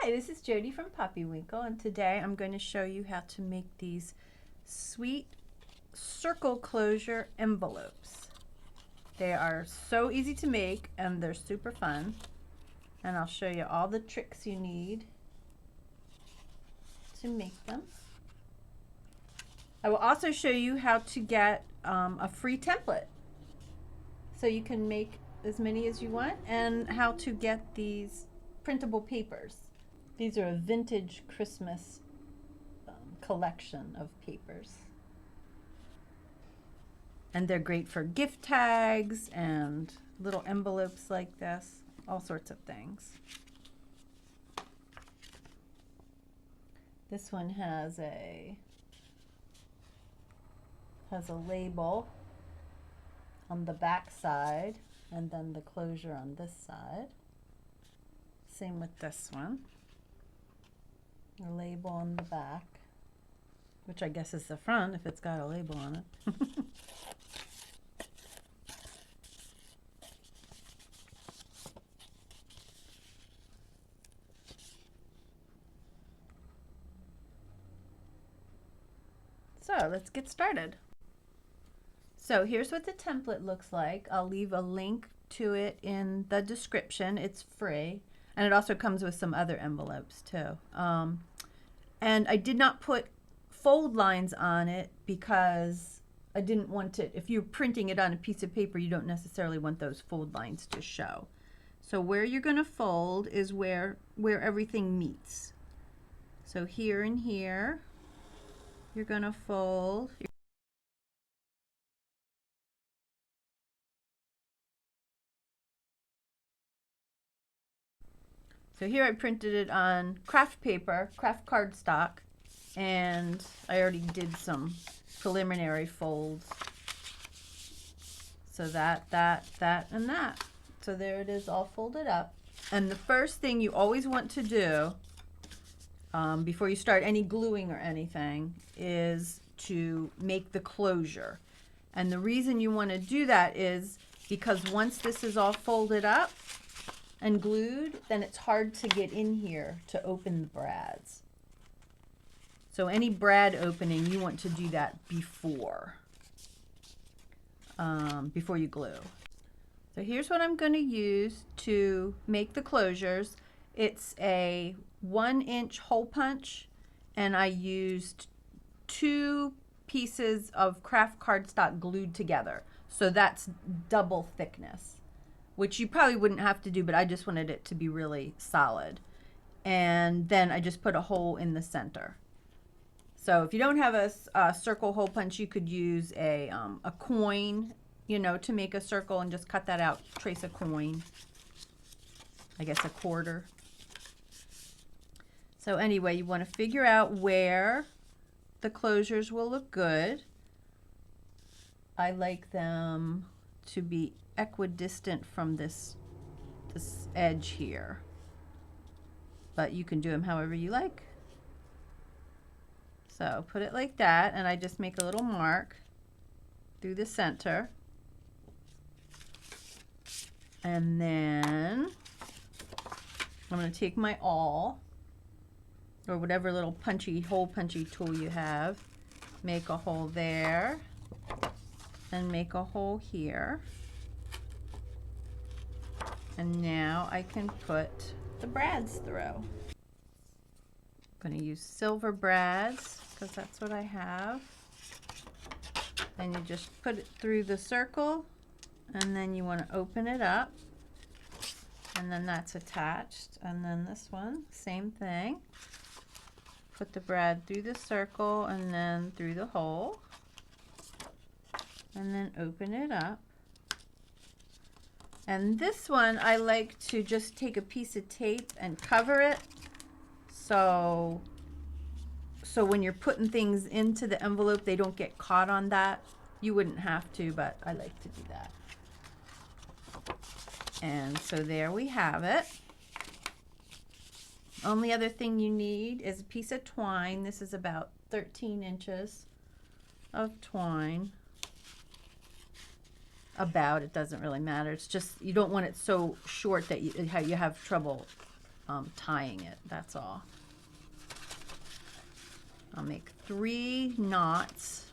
Hi, this is Jody from Poppywinkle, and today I'm going to show you how to make these sweet circle closure envelopes. They are so easy to make and they're super fun, and I'll show you all the tricks you need to make them. I will also show you how to get a free template so you can make as many as you want, and how to get these printable papers. These are a vintage Christmas collection of papers. And they're great for gift tags and little envelopes like this, all sorts of things. This one has a label on the back side and then the closure on this side. Same with this one. A label on the back, which I guess is the front if it's got a label on it. So let's get started. So here's what the template looks like. I'll leave a link to it in the description. It's free. And it also comes with some other envelopes too. And I did not put fold lines on it because I didn't want it, if you're printing it on a piece of paper, you don't necessarily want those fold lines to show. So where you're going to fold is where everything meets. So here and here, you're going to fold. So here I printed it on craft paper, craft cardstock, and I already did some preliminary folds. So that, and that. So there it is, all folded up. And the first thing you always want to do before you start any gluing or anything is to make the closure. And the reason you want to do that is because once this is all folded up and glued, then it's hard to get in here to open the brads. So any brad opening, you want to do that before you glue. So here's what I'm going to use to make the closures. It's a 1-inch hole punch, and I used 2 pieces of craft cardstock glued together. So that's double thickness, which you probably wouldn't have to do, but I just wanted it to be really solid. And then I just put a hole in the center. So if you don't have a circle hole punch, you could use a coin, you know, to make a circle, and just cut that out, trace a coin, I guess a quarter. So anyway, you want to figure out where the closures will look good. I like them to be equidistant from this edge here, but you can do them however you like. So put it like that, and I just make a little mark through the center, and then I'm going to take my awl or whatever little hole punchy tool you have, make a hole there and make a hole here. And now I can put the brads through. I'm going to use silver brads because that's what I have. And you just put it through the circle, and then you want to open it up, and then that's attached. And then this one, same thing. Put the brad through the circle and then through the hole, and then open it up. And this one, I like to just take a piece of tape and cover it, so when you're putting things into the envelope, they don't get caught on that. You wouldn't have to, but I like to do that. And so there we have it. Only other thing you need is a piece of twine. This is about 13 inches of twine. It doesn't really matter. It's just you don't want it so short that you have trouble tying it, that's all. I'll make 3 knots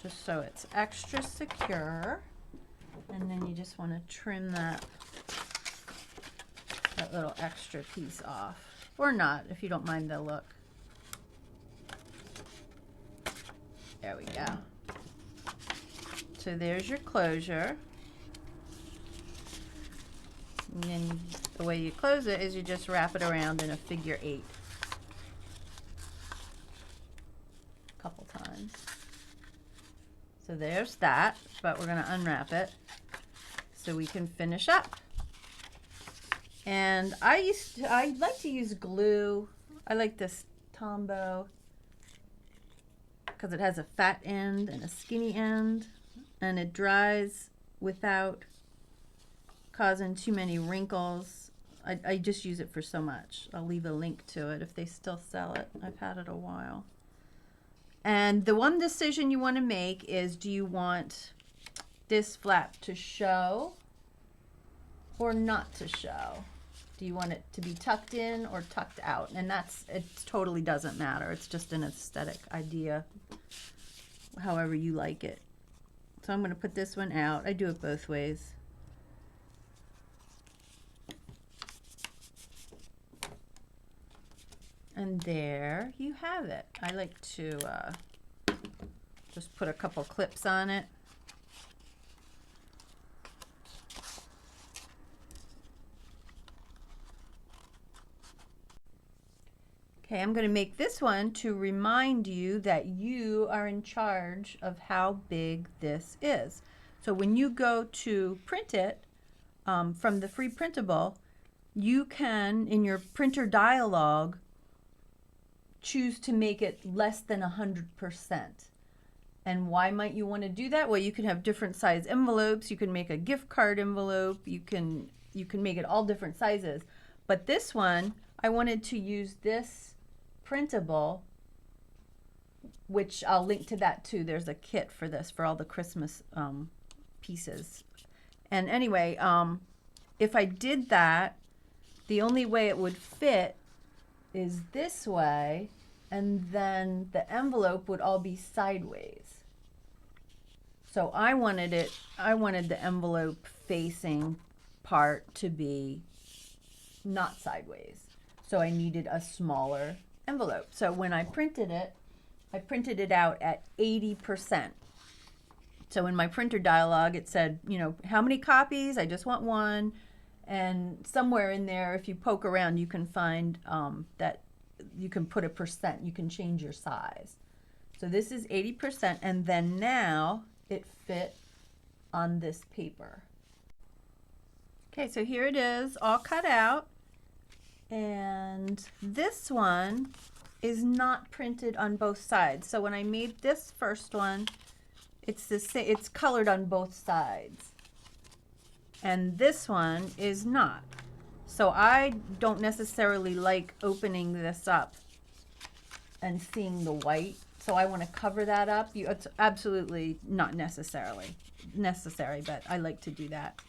just so it's extra secure. And then you just want to trim that little extra piece off. Or not, if you don't mind the look. There we go. So there's your closure. And then the way you close it is you just wrap it around in a figure 8. A couple times. So there's that, but we're going to unwrap it so we can finish up. And I like to use glue. I like this Tombow because it has a fat end and a skinny end, and it dries without causing too many wrinkles. I just use it for so much. I'll leave a link to it if they still sell it. I've had it a while. And the one decision you want to make is, do you want this flap to show or not to show? Do you want it to be tucked in or tucked out? And it totally doesn't matter. It's just an aesthetic idea, however you like it. So I'm going to put this one out. I do it both ways. And there you have it. I like to just put a couple clips on it. Okay, I'm going to make this one to remind you that you are in charge of how big this is. So when you go to print it from the free printable, you can, in your printer dialog, choose to make it less than 100%. And why might you want to do that? Well, you can have different size envelopes. You can make a gift card envelope. You can make it all different sizes. But this one, I wanted to use this printable, which I'll link to that too. There's a kit for this for all the Christmas pieces. And anyway, if I did that, the only way it would fit is this way, and then the envelope would all be sideways. So I wanted the envelope facing part to be not sideways. So I needed a smaller envelope. So when I printed it out at 80%. So in my printer dialog, it said, you know, how many copies? I just want one. And somewhere in there, if you poke around, you can find that you can put a percent. You can change your size. So this is 80%, and then now it fit on this paper. Okay, so here it is, all cut out. And this one is not printed on both sides. So when I made this first one, it's colored on both sides. And this one is not. So I don't necessarily like opening this up and seeing the white. So I want to cover that up. It's absolutely not necessary, but I like to do that.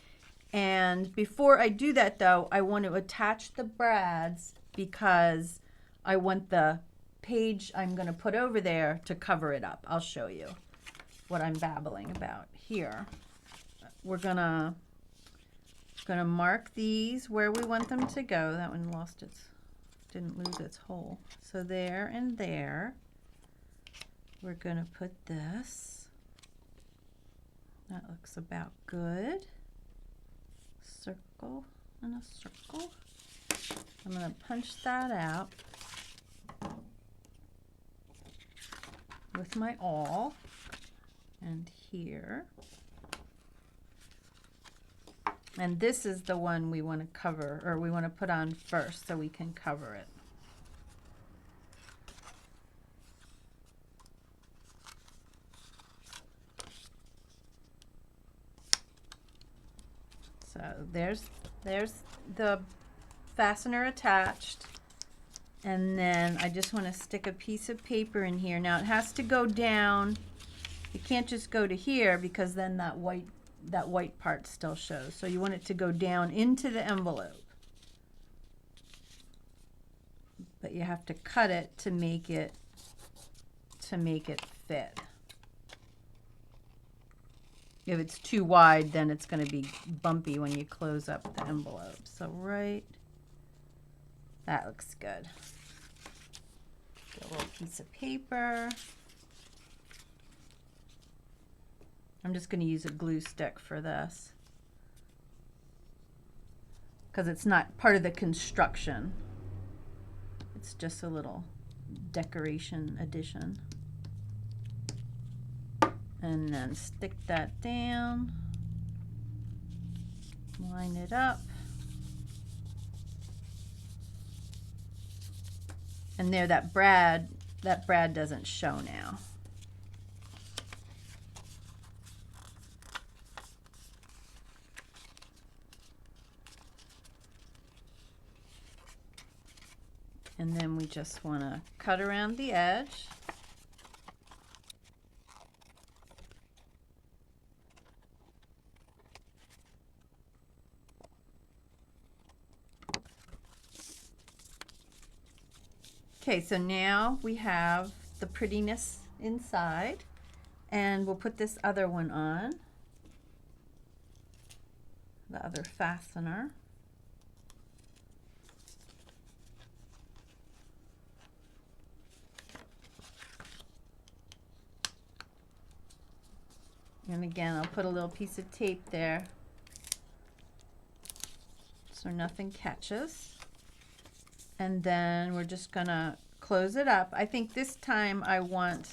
And before I do that though, I want to attach the brads because I want the page I'm going to put over there to cover it up. I'll show you what I'm babbling about here. We're gonna mark these where we want them to go. That one didn't lose its hole. So there and there. We're gonna put this. That looks about good. Circle and a circle. I'm gonna punch that out with my awl, and here. And this is the one we want to cover, or we want to put on first so we can cover it. So there's the fastener attached. And then I just want to stick a piece of paper in here. Now it has to go down. You can't just go to here because then that white part still shows. So you want it to go down into the envelope. but you have to cut it to make it fit. If it's too wide, then it's going to be bumpy when you close up the envelope. So that looks good. Get a little piece of paper. I'm just going to use a glue stick for this because it's not part of the construction. It's just a little decoration addition. And then stick that down, line it up. And there, that brad doesn't show now. And then we just want to cut around the edge. Okay, so now we have the prettiness inside, and we'll put this other one on, the other fastener. And again, I'll put a little piece of tape there so nothing catches. And then we're just gonna close it up. I think this time I want,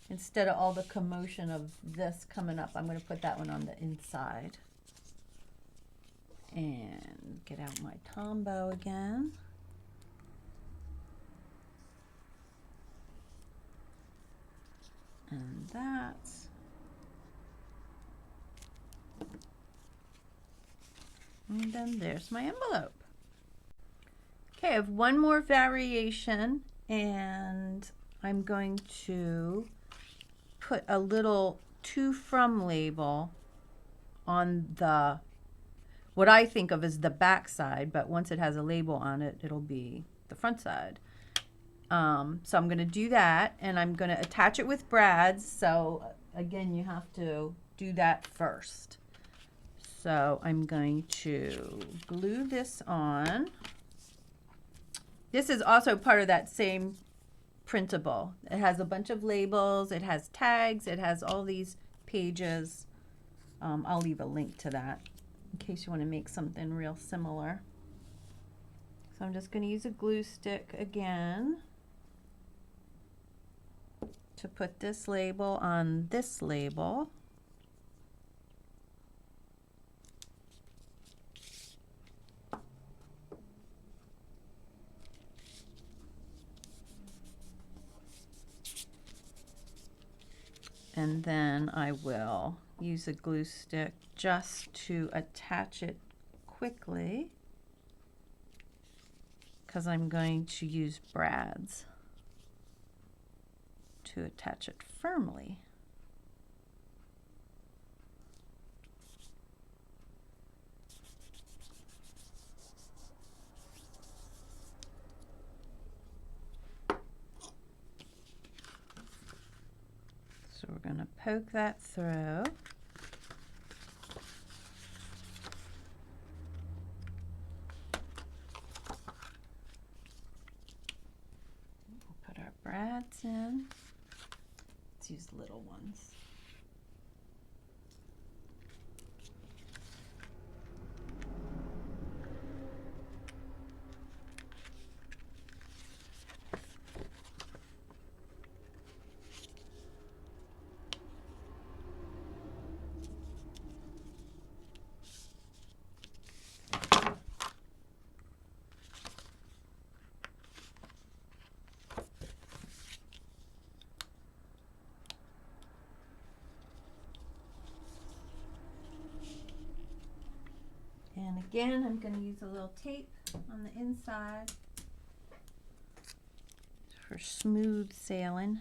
instead of all the commotion of this coming up, I'm gonna put that one on the inside. And get out my Tombow again. And that. And then there's my envelope. Okay, I have one more variation, and I'm going to put a little to from label on the, what I think of as the back side, but once it has a label on it, it'll be the front side. So I'm going to do that, and I'm going to attach it with brads. So again, you have to do that first. So I'm going to glue this on. This is also part of that same printable. It has a bunch of labels, it has tags, it has all these pages. I'll leave a link to that in case you want to make something real similar. So I'm just going to use a glue stick again to put this label on this label. And then I will use a glue stick just to attach it quickly, because I'm going to use brads to attach it firmly. So we're going to poke that through. We'll put our brads in. Let's use little ones. And again, I'm going to use a little tape on the inside for smooth sailing.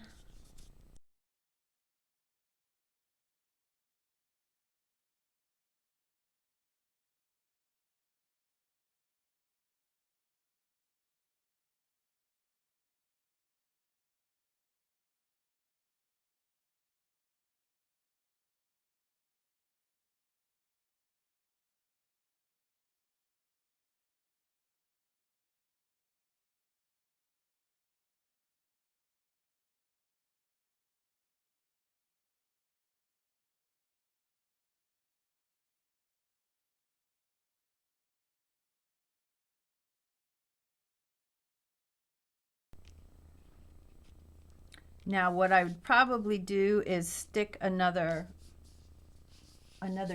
Now what I would probably do is stick another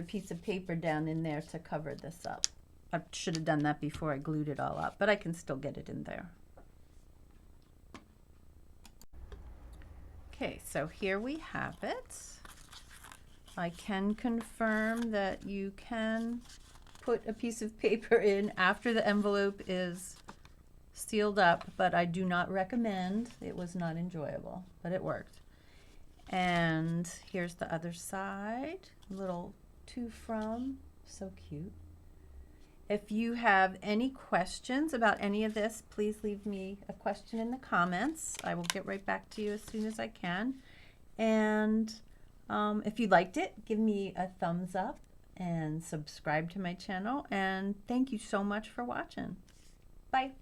piece of paper down in there to cover this up. I should have done that before I glued it all up, but I can still get it in there. Okay, so here we have it. I can confirm that you can put a piece of paper in after the envelope is sealed up, but I do not recommend. It was not enjoyable, but it worked. And here's the other side, little to from, so cute. If you have any questions about any of this, please leave me a question in the comments. I will get right back to you as soon as I can. And if you liked it, give me a thumbs up and subscribe to my channel. And thank you so much for watching. Bye.